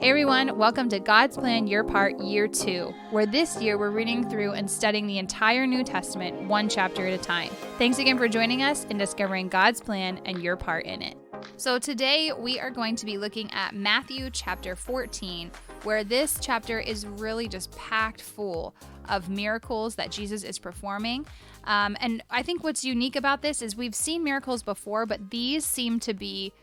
Hey everyone, welcome to God's Plan Your Part Year 2, where this year we're reading through and studying the entire New Testament one chapter at a time. Thanks again for joining us in discovering God's plan and your part in it. So today we are going to be looking at Matthew chapter 14, where this chapter is really just packed full of miracles that Jesus is performing. And I think what's unique about this is we've seen miracles before, but these seem to be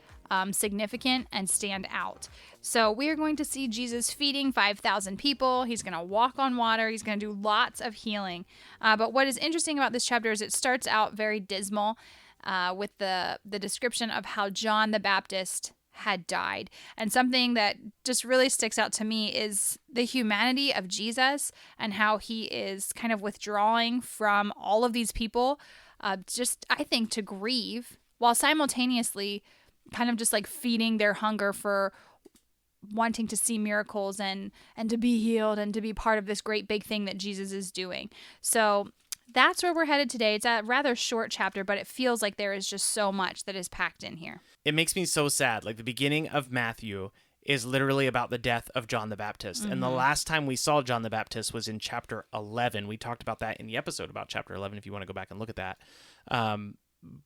significant and stand out. So we are going to see Jesus feeding 5,000 people. He's going to walk on water. He's going to do lots of healing. But what is interesting about this chapter is it starts out very dismal with the description of how John the Baptist had died. And something that just really sticks out to me is the humanity of Jesus and how he is kind of withdrawing from all of these people, just, I think, to grieve, while simultaneously kind of just like feeding their hunger for wanting to see miracles and to be healed and to be part of this great big thing that Jesus is doing. So that's where we're headed today. It's a rather short chapter, but it feels like there is just so much that is packed in here. It makes me so sad. Like the beginning of Matthew is literally about the death of John the Baptist. Mm-hmm. And the last time we saw John the Baptist was in chapter 11. We talked about that in the episode about chapter 11, if you want to go back and look at that.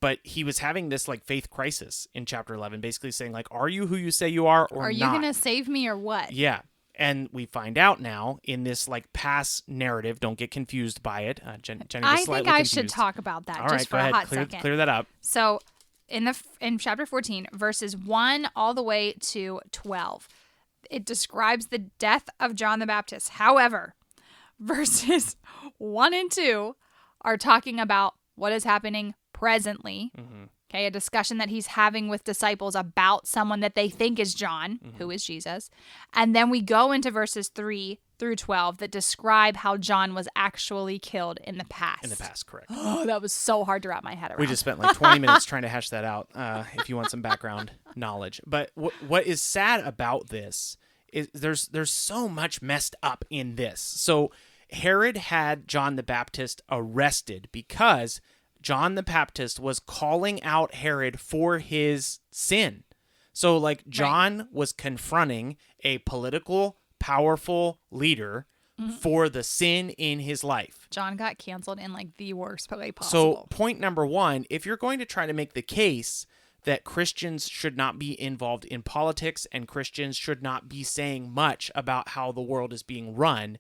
But he was having this like faith crisis in chapter 11, basically saying like, are you who you say you are or not? Are you going to save me or what? Yeah. And we find out now in this like past narrative, don't get confused by it. Jenny was slightly confused. I think I should talk about that just for a hot second. Clear that up. So in chapter 14, verses 1 all the way to 12, it describes the death of John the Baptist. However, verses 1 and 2 are talking about what is happening presently. Mm-hmm. Okay, a discussion that he's having with disciples about someone that they think is John, who is Jesus. And then we go into verses 3 through 12 that describe how John was actually killed in the past. In the past, correct. Oh, that was so hard to wrap my head around. We just spent like 20 minutes trying to hash that out, if you want some background knowledge. But what is sad about this is there's so much messed up in this. So Herod had John the Baptist arrested because John the Baptist was calling out Herod for his sin. So like John was confronting a political, powerful leader for the sin in his life. John got canceled in like the worst way possible. So point number one, if you're going to try to make the case that Christians should not be involved in politics and Christians should not be saying much about how the world is being run,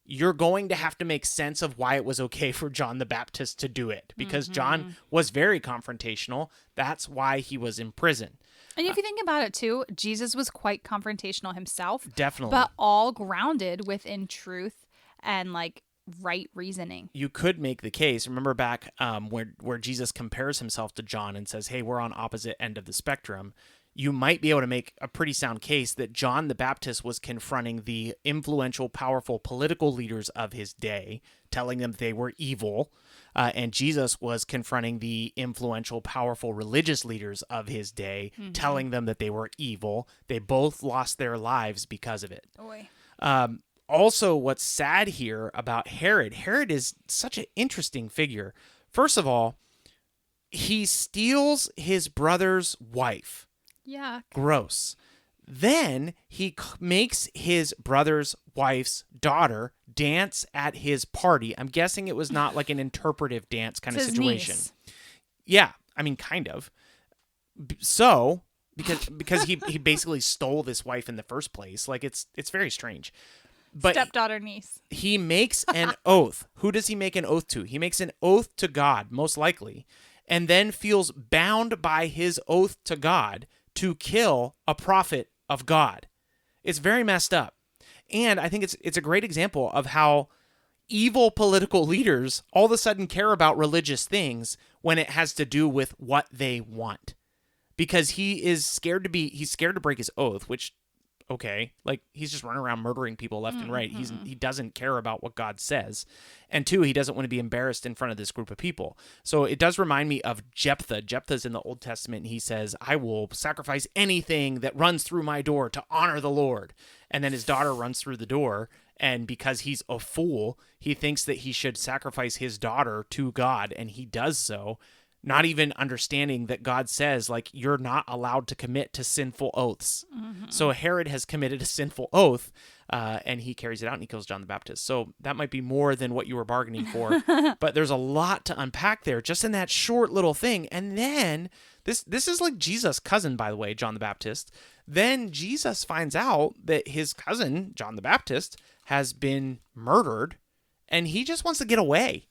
you're going to have to make sense of why it was okay for John the Baptist to do it, because John was very confrontational. That's why he was in prison. And if you think about it too, Jesus was quite confrontational himself. Definitely. But all grounded within truth and like right reasoning. You could make the case, remember back where Jesus compares himself to John and says, hey, we're on opposite end of the spectrum. You might be able to make a pretty sound case that John the Baptist was confronting the influential, powerful political leaders of his day, telling them they were evil, and Jesus was confronting the influential, powerful religious leaders of his day, telling them that they were evil. They both lost their lives because of it. Also, what's sad here about Herod is such an interesting figure. First of all, he steals his brother's wife. Yeah. Gross. Then he makes his brother's wife's daughter dance at his party. I'm guessing it was not like an interpretive dance kind of situation. Niece. Yeah, I mean, kind of. So, because he basically stole this wife in the first place, like it's very strange. But stepdaughter niece. He makes an oath. Who does he make an oath to? He makes an oath to God, most likely, and then feels bound by his oath to God to kill a prophet of God. It's very messed up. And I think it's a great example of how evil political leaders all of a sudden care about religious things when it has to do with what they want. Because he's scared to break his oath, which, okay, like he's just running around murdering people left and right. He doesn't care about what God says. And two, he doesn't want to be embarrassed in front of this group of people. So it does remind me of Jephthah. Jephthah's in the Old Testament, and he says, I will sacrifice anything that runs through my door to honor the Lord. And then his daughter runs through the door, and because he's a fool, he thinks that he should sacrifice his daughter to God, and he does so. not even understanding that God says, like, you're not allowed to commit to sinful oaths. So Herod has committed a sinful oath, and he carries it out and he kills John the Baptist. So that might be more than what you were bargaining for, but there's a lot to unpack there just in that short little thing. And then this is like Jesus' cousin, by the way, John the Baptist. Then Jesus finds out that his cousin, John the Baptist, has been murdered, and he just wants to get away.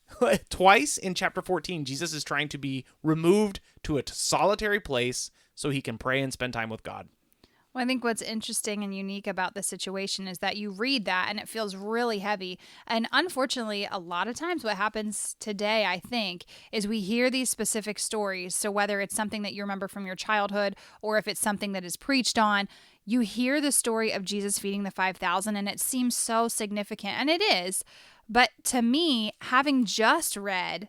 Twice in chapter 14, Jesus is trying to be removed to a solitary place so he can pray and spend time with God. Well, I think what's interesting and unique about the situation is that you read that and it feels really heavy. And unfortunately, a lot of times what happens today, I think, is we hear these specific stories. So whether it's something that you remember from your childhood or if it's something that is preached on, you hear the story of Jesus feeding the 5,000 and it seems so significant. And it is. But to me, having just read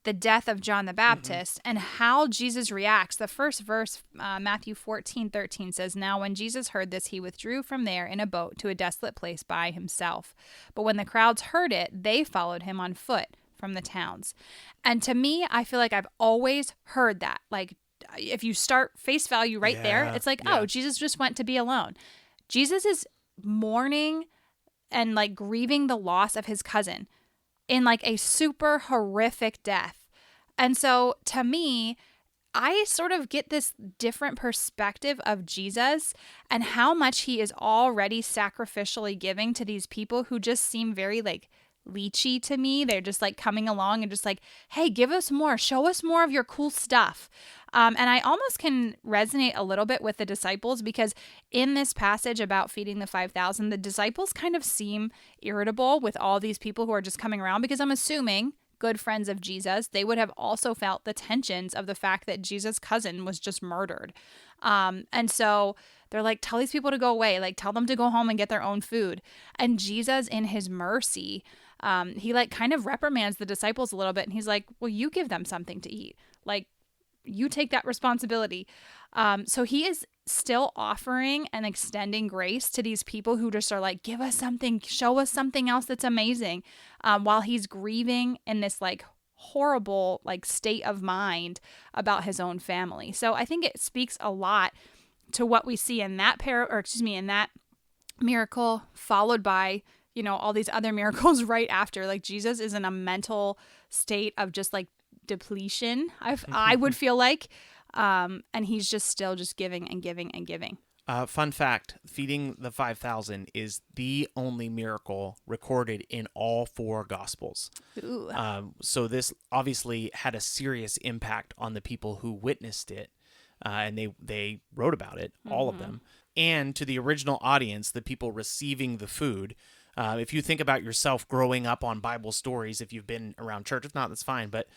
the death of John the Baptist and how Jesus reacts. The first verse, Matthew 14:13 says, "Now when Jesus heard this, he withdrew from there in a boat to a desolate place by himself. But when the crowds heard it, they followed him on foot from the towns." And to me, I feel like I've always heard that. Like, if you start face value right there, it's like, oh, Jesus just went to be alone. Jesus is mourning and like grieving the loss of his cousin in like a super horrific death. And so to me, I sort of get this different perspective of Jesus and how much he is already sacrificially giving to these people who just seem very like leechy to me. They're just like coming along and just like, hey, give us more, show us more of your cool stuff. And I almost can resonate a little bit with the disciples because in this passage about feeding the 5,000, the disciples kind of seem irritable with all these people who are just coming around because I'm assuming good friends of Jesus, they would have also felt the tensions of the fact that Jesus' cousin was just murdered. And so they're like, tell these people to go away, like tell them to go home and get their own food. And Jesus, in his mercy, he like kind of reprimands the disciples a little bit. And he's like, well, you give them something to eat. Like, you take that responsibility. So he is still offering and extending grace to these people who just are like, give us something, show us something else that's amazing. While he's grieving in this like horrible like state of mind about his own family. So I think it speaks a lot to what we see in that in that miracle, followed by, you know, all these other miracles right after. Like Jesus is in a mental state of just like depletion, I would feel like, and he's just still just giving and giving and giving. Fun fact, feeding the 5,000 is the only miracle recorded in all 4 Gospels. So this obviously had a serious impact on the people who witnessed it, and they wrote about it, all of them, and to the original audience, the people receiving the food. If you think about yourself growing up on Bible stories, if you've been around church, if not, that's fine. But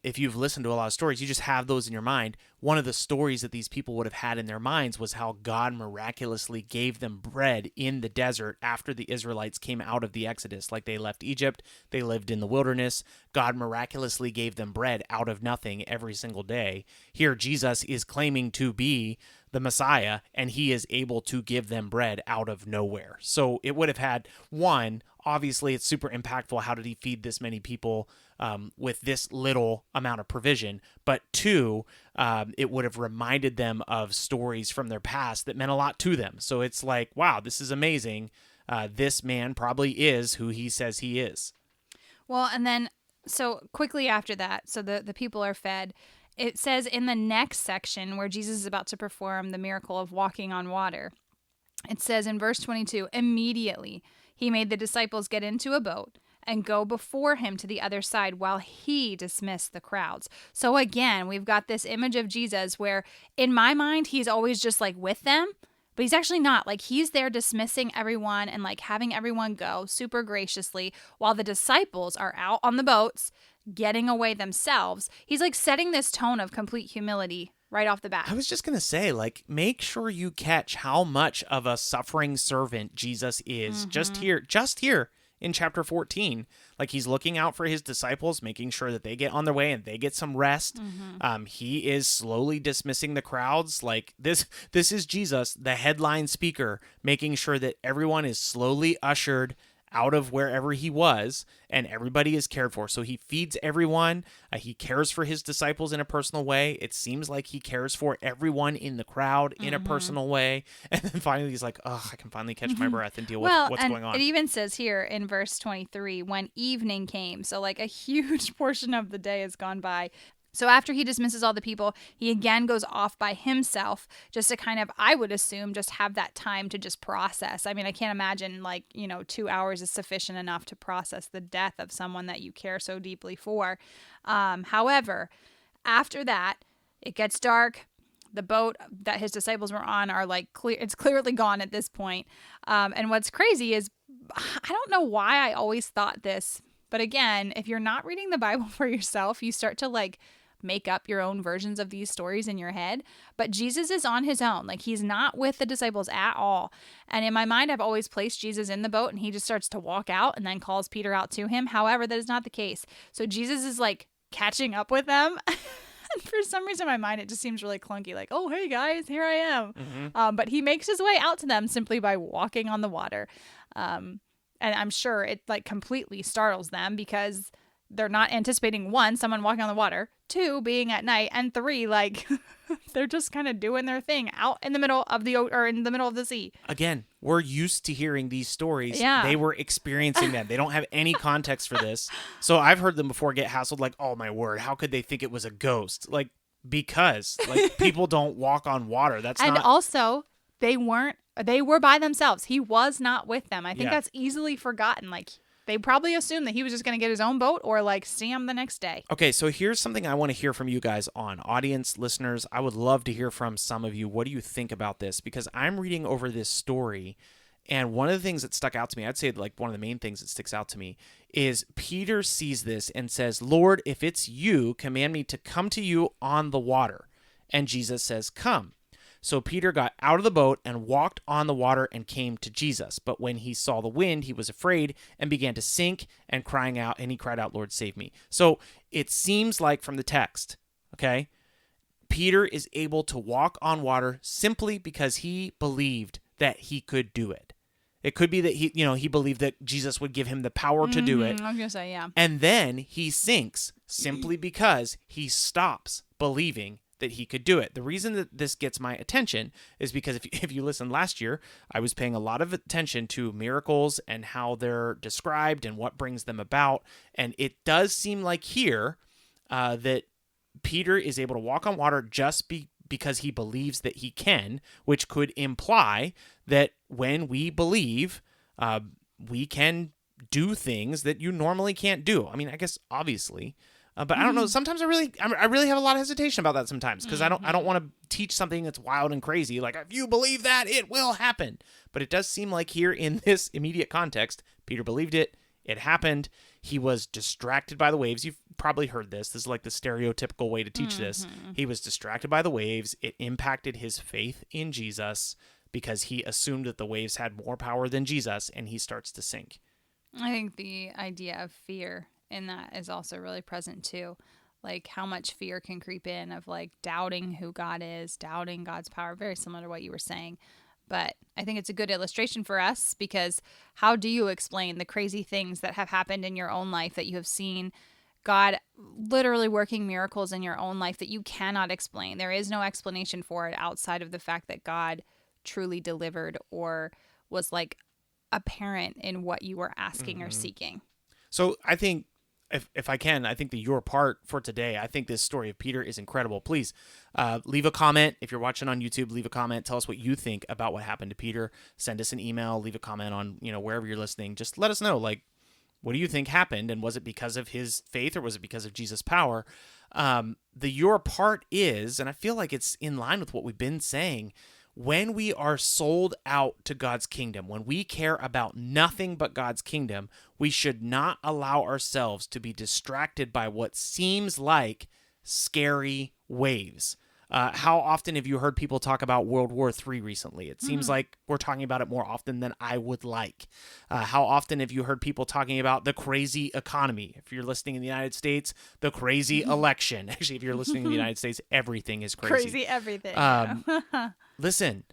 if you've listened to a lot of stories, you just have those in your mind. One of the stories that these people would have had in their minds was how God miraculously gave them bread in the desert after the Israelites came out of the Exodus. Like they left Egypt, they lived in the wilderness. God miraculously gave them bread out of nothing every single day. Here, Jesus is claiming to be the Messiah, and he is able to give them bread out of nowhere. So it would have had, one, obviously it's super impactful. How did he feed this many people with this little amount of provision? But 2, it would have reminded them of stories from their past that meant a lot to them. So it's like, wow, this is amazing. This man probably is who he says he is. Well, and then so quickly after that, so the people are fed. It says in the next section where Jesus is about to perform the miracle of walking on water, it says in verse 22, immediately he made the disciples get into a boat and go before him to the other side while he dismissed the crowds. So again, we've got this image of Jesus where in my mind, he's always just like with them, but he's actually not. Like he's there dismissing everyone and like having everyone go super graciously while the disciples are out on the boats getting away themselves. He's like setting this tone of complete humility right off the bat. I was just going to say, like, make sure you catch how much of a suffering servant Jesus is just here in chapter 14. Like he's looking out for his disciples, making sure that they get on their way and they get some rest. He is slowly dismissing the crowds. Like this is Jesus, the headline speaker, making sure that everyone is slowly ushered out of wherever he was, and everybody is cared for. So he feeds everyone. He cares for his disciples in a personal way. It seems like he cares for everyone in the crowd in a personal way. And then finally he's like, oh, I can finally catch my breath and deal with what's going on. It even says here in verse 23, when evening came. So like a huge portion of the day has gone by. So after he dismisses all the people, he again goes off by himself just to kind of, I would assume, just have that time to just process. I mean, I can't imagine 2 hours is sufficient enough to process the death of someone that you care so deeply for. However, after that, it gets dark. The boat that his disciples were on are it's clearly gone at this point. And what's crazy is, I don't know why I always thought this, but again, if you're not reading the Bible for yourself, you start to make up your own versions of these stories in your head. But Jesus is on his own. He's not with the disciples at all. And in my mind, I've always placed Jesus in the boat and he just starts to walk out and then calls Peter out to him. However, that is not the case. So Jesus is catching up with them. And for some reason in my mind, it just seems really clunky. Oh, hey guys, here I am. But he makes his way out to them simply by walking on the water. And I'm sure it completely startles them because they're not anticipating, one, someone walking on the water, two, being at night, and three, they're just kind of doing their thing out in the middle of the sea. Again, we're used to hearing these stories. Yeah. They were experiencing them. They don't have any context for this. So I've heard them before get hassled oh my word, how could they think it was a ghost? Because people don't walk on water. And also, they were by themselves. He was not with them. I think that's easily forgotten. They probably assumed that he was just going to get his own boat or see him the next day. Okay, so here's something I want to hear from you guys on. Audience, listeners, I would love to hear from some of you. What do you think about this? Because I'm reading over this story, and one of the things that stuck out to me, I'd say one of the main things that sticks out to me, is Peter sees this and says, Lord, if it's you, command me to come to you on the water. And Jesus says, come. So Peter got out of the boat and walked on the water and came to Jesus. But when he saw the wind, he was afraid and began to sink and he cried out, Lord, save me. So it seems like from the text, okay, Peter is able to walk on water simply because he believed that he could do it. It could be that he believed that Jesus would give him the power to do it. I was going to say, yeah. And then he sinks simply because he stops believing that he could do it. The reason that this gets my attention is because if you listened last year, I was paying a lot of attention to miracles and how they're described and what brings them about. And it does seem like here that Peter is able to walk on water just because he believes that he can, which could imply that when we believe, we can do things that you normally can't do. I mean, I guess obviously. But I don't know. Sometimes I really have a lot of hesitation about that sometimes because I don't want to teach something that's wild and crazy. If you believe that, it will happen. But it does seem like here in this immediate context, Peter believed it. It happened. He was distracted by the waves. You've probably heard this. This is the stereotypical way to teach this. He was distracted by the waves. It impacted his faith in Jesus because he assumed that the waves had more power than Jesus, and he starts to sink. I think the idea of fear in that is also really present too. How much fear can creep in of doubting who God is, doubting God's power, very similar to what you were saying. But I think it's a good illustration for us because how do you explain the crazy things that have happened in your own life that you have seen God literally working miracles in your own life that you cannot explain? There is no explanation for it outside of the fact that God truly delivered or was apparent in what you were asking or seeking. So I think if I can, I think that your part for today, I think this story of Peter is incredible. Please leave a comment. If you're watching on YouTube, leave a comment. Tell us what you think about what happened to Peter. Send us an email. Leave a comment on, wherever you're listening. Just let us know, what do you think happened? And was it because of his faith or was it because of Jesus' power? Your part is, and I feel like it's in line with what we've been saying, when we are sold out to God's kingdom, when we care about nothing but God's kingdom, we should not allow ourselves to be distracted by what seems like scary waves. How often have you heard people talk about World War III recently? It seems like we're talking about it more often than I would like. How often have you heard people talking about the crazy economy? If you're listening in the United States, the crazy election. Actually, if you're listening in the United States, everything is crazy. Crazy everything. Listen,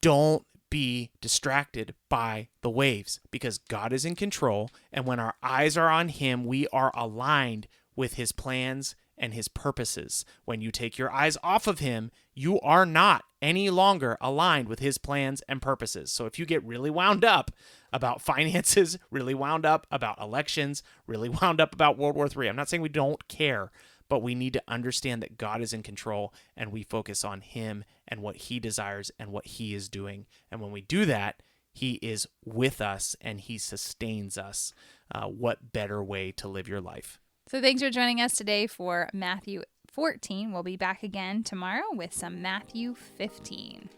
don't be distracted by the waves because God is in control. And when our eyes are on him, we are aligned with his plans and his purposes. When you take your eyes off of him, you are not any longer aligned with his plans and purposes. So if you get really wound up about finances, really wound up about elections, really wound up about World War III, I'm not saying we don't care, but we need to understand that God is in control and we focus on him and what he desires and what he is doing. And when we do that, he is with us and he sustains us. What better way to live your life? So thanks for joining us today for Matthew 14. We'll be back again tomorrow with some Matthew 15.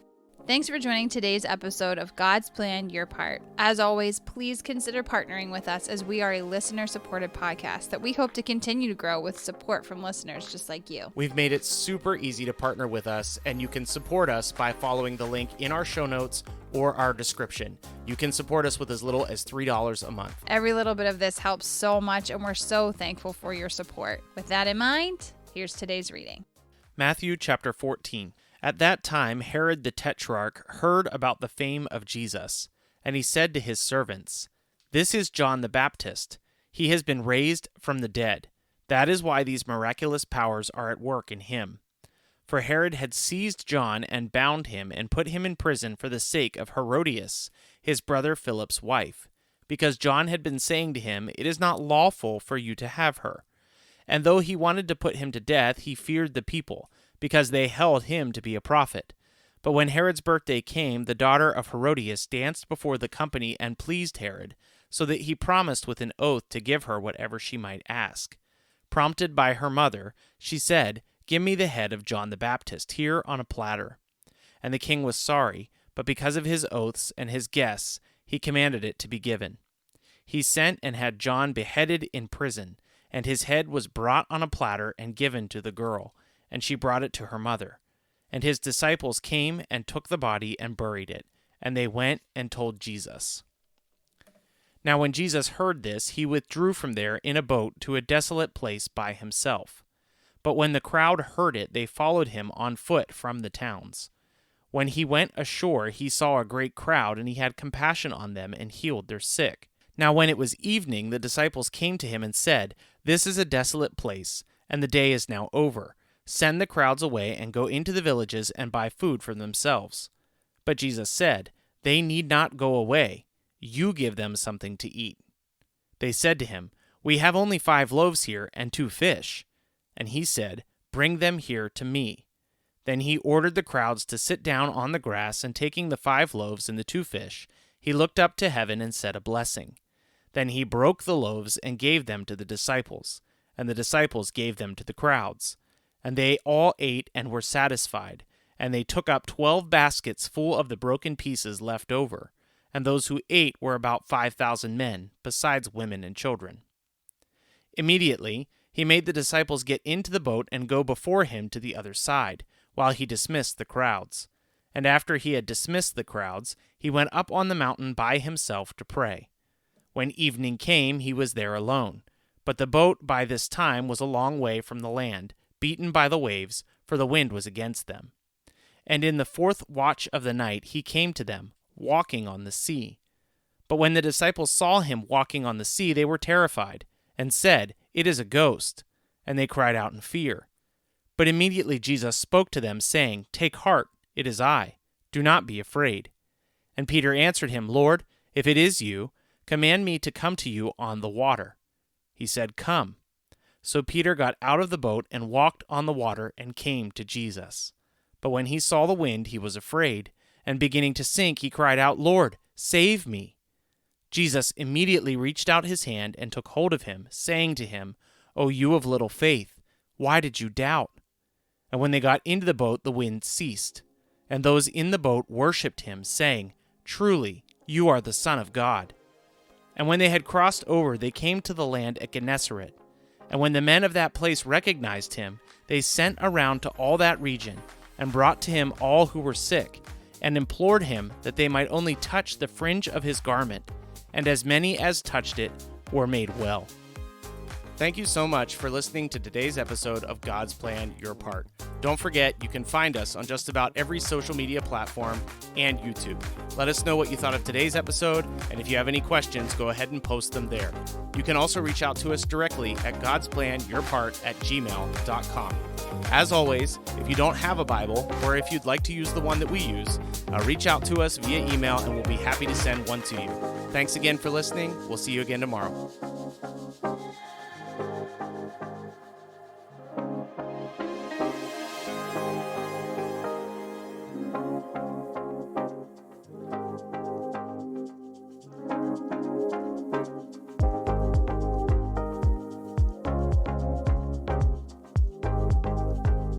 Thanks for joining today's episode of God's Plan, Your Part. As always, please consider partnering with us as we are a listener-supported podcast that we hope to continue to grow with support from listeners just like you. We've made it super easy to partner with us, and you can support us by following the link in our show notes or our description. You can support us with as little as $3 a month. Every little bit of this helps so much, and we're so thankful for your support. With that in mind, here's today's reading. Matthew chapter 14. At that time, Herod the Tetrarch heard about the fame of Jesus, and he said to his servants, "This is John the Baptist. He has been raised from the dead. That is why these miraculous powers are at work in him." For Herod had seized John and bound him and put him in prison for the sake of Herodias, his brother Philip's wife, because John had been saying to him, "It is not lawful for you to have her." And though he wanted to put him to death, he feared the people, because they held him to be a prophet. But when Herod's birthday came, the daughter of Herodias danced before the company and pleased Herod, so that he promised with an oath to give her whatever she might ask. Prompted by her mother, she said, "Give me the head of John the Baptist here on a platter." And the king was sorry, but because of his oaths and his guests, he commanded it to be given. He sent and had John beheaded in prison, and his head was brought on a platter and given to the girl, and she brought it to her mother. And his disciples came and took the body and buried it, and they went and told Jesus. Now when Jesus heard this, he withdrew from there in a boat to a desolate place by himself. But when the crowd heard it, they followed him on foot from the towns. When he went ashore, he saw a great crowd, and he had compassion on them and healed their sick. Now when it was evening, the disciples came to him and said, "This is a desolate place, and the day is now over. Send the crowds away and go into the villages and buy food for themselves." But Jesus said, "They need not go away. You give them something to eat." They said to him, "We have only 5 loaves here and 2 fish." And he said, "Bring them here to me." Then he ordered the crowds to sit down on the grass, and taking the 5 loaves and the 2 fish, he looked up to heaven and said a blessing. Then he broke the loaves and gave them to the disciples, and the disciples gave them to the crowds. And they all ate and were satisfied, and they took up 12 baskets full of the broken pieces left over, and those who ate were about 5,000 men, besides women and children. Immediately he made the disciples get into the boat and go before him to the other side, while he dismissed the crowds. And after he had dismissed the crowds, he went up on the mountain by himself to pray. When evening came, he was there alone, but the boat by this time was a long way from the land, beaten by the waves, for the wind was against them. And in the 4th watch of the night he came to them, walking on the sea. But when the disciples saw him walking on the sea, they were terrified, and said, "It is a ghost," and they cried out in fear. But immediately Jesus spoke to them, saying, "Take heart, it is I. Do not be afraid." And Peter answered him, "Lord, if it is you, command me to come to you on the water." He said, "Come." So Peter got out of the boat and walked on the water and came to Jesus. But when he saw the wind, he was afraid, and beginning to sink, he cried out, "Lord, save me." Jesus immediately reached out his hand and took hold of him, saying to him, "O you of little faith, why did you doubt?" And when they got into the boat, the wind ceased, and those in the boat worshipped him, saying, "Truly, you are the Son of God." And when they had crossed over, they came to the land at Gennesaret. And when the men of that place recognized him, they sent around to all that region, and brought to him all who were sick, and implored him that they might only touch the fringe of his garment, and as many as touched it were made well. Thank you so much for listening to today's episode of God's Plan, Your Part. Don't forget, you can find us on just about every social media platform and YouTube. Let us know what you thought of today's episode, and if you have any questions, go ahead and post them there. You can also reach out to us directly at godsplanyourpart@gmail.com. As always, if you don't have a Bible, or if you'd like to use the one that we use, reach out to us via email and we'll be happy to send one to you. Thanks again for listening. We'll see you again tomorrow.